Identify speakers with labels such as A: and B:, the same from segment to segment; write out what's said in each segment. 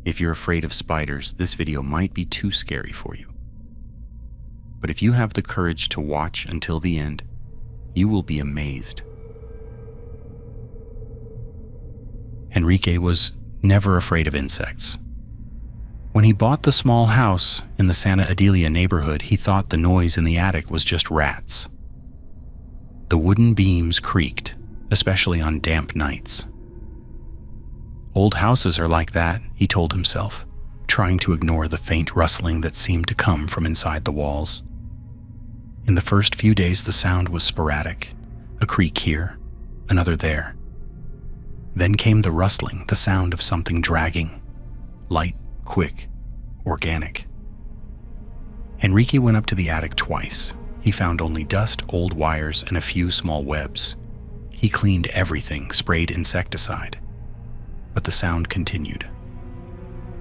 A: If you're afraid of spiders, this video might be too scary for you. But if you have the courage to watch until the end, you will be amazed. Henrique was never afraid of insects. When he bought the small house in the Santa Adelia neighborhood, he thought the noise in the attic was just rats. The wooden beams creaked, especially on damp nights. Old houses are like that, he told himself, trying to ignore the faint rustling that seemed to come from inside the walls. In the first few days, the sound was sporadic, a creak here, another there. Then came the rustling, the sound of something dragging, light, quick, organic. Henrique went up to the attic twice. He found only dust, old wires, and a few small webs. He cleaned everything, sprayed insecticide. But the sound continued.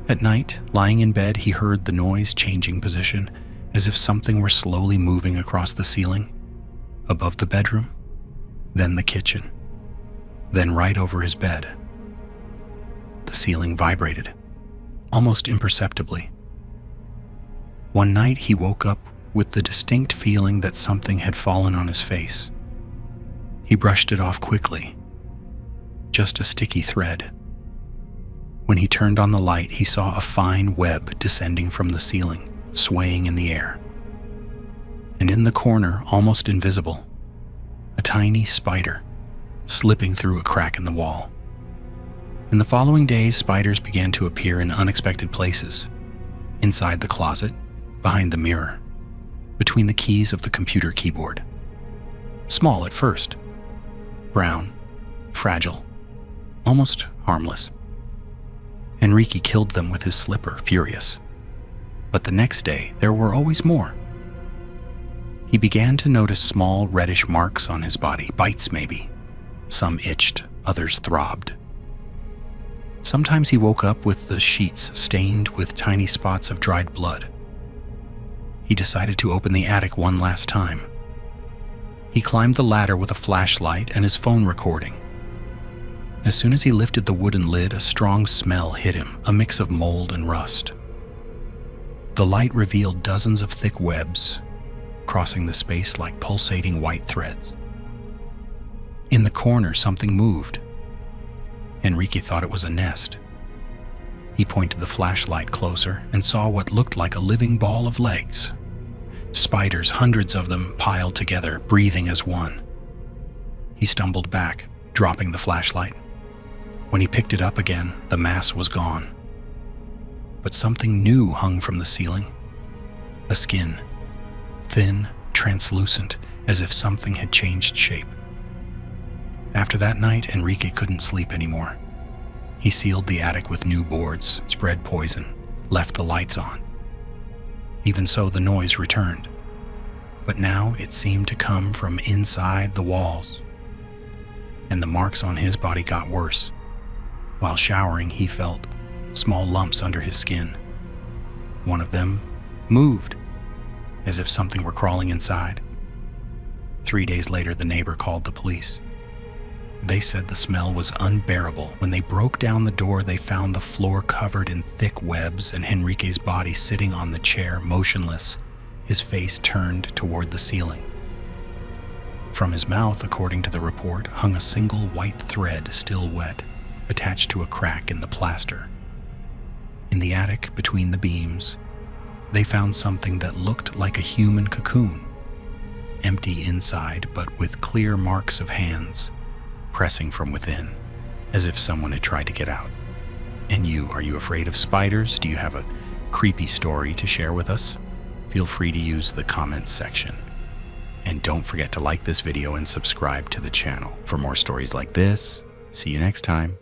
A: At night, lying in bed, he heard the noise changing position, as if something were slowly moving across the ceiling, above the bedroom, then the kitchen, then right over his bed. The ceiling vibrated, almost imperceptibly. One night he woke up with the distinct feeling that something had fallen on his face. He brushed it off quickly, just a sticky thread. When he turned on the light, he saw a fine web descending from the ceiling, swaying in the air. And in the corner, almost invisible, a tiny spider slipping through a crack in the wall. In the following days, spiders began to appear in unexpected places. Inside the closet, behind the mirror, between the keys of the computer keyboard. Small at first, brown, fragile, almost harmless. Henrique killed them with his slipper, furious. But the next day, there were always more. He began to notice small reddish marks on his body, bites maybe. Some itched, others throbbed. Sometimes he woke up with the sheets stained with tiny spots of dried blood. He decided to open the attic one last time. He climbed the ladder with a flashlight and his phone recording. As soon as he lifted the wooden lid, a strong smell hit him, a mix of mold and rust. The light revealed dozens of thick webs, crossing the space like pulsating white threads. In the corner, something moved. Henrique thought it was a nest. He pointed the flashlight closer and saw what looked like a living ball of legs. Spiders, hundreds of them piled together, breathing as one. He stumbled back, dropping the flashlight. When he picked it up again, the mass was gone. But something new hung from the ceiling. A skin, thin, translucent, as if something had changed shape. After that night, Henrique couldn't sleep anymore. He sealed the attic with new boards, spread poison, left the lights on. Even so, the noise returned. But now it seemed to come from inside the walls. And the marks on his body got worse. While showering, he felt small lumps under his skin. One of them moved, as if something were crawling inside. 3 days later, the neighbor called the police. They said the smell was unbearable. When they broke down the door, they found the floor covered in thick webs and Henrique's body sitting on the chair, motionless, his face turned toward the ceiling. From his mouth, according to the report, hung a single white thread, still wet, attached to a crack in the plaster. In the attic, between the beams, they found something that looked like a human cocoon, empty inside but with clear marks of hands pressing from within, as if someone had tried to get out. And you, are you afraid of spiders? Do you have a creepy story to share with us? Feel free to use the comments section. And don't forget to like this video and subscribe to the channel for more stories like this. See you next time.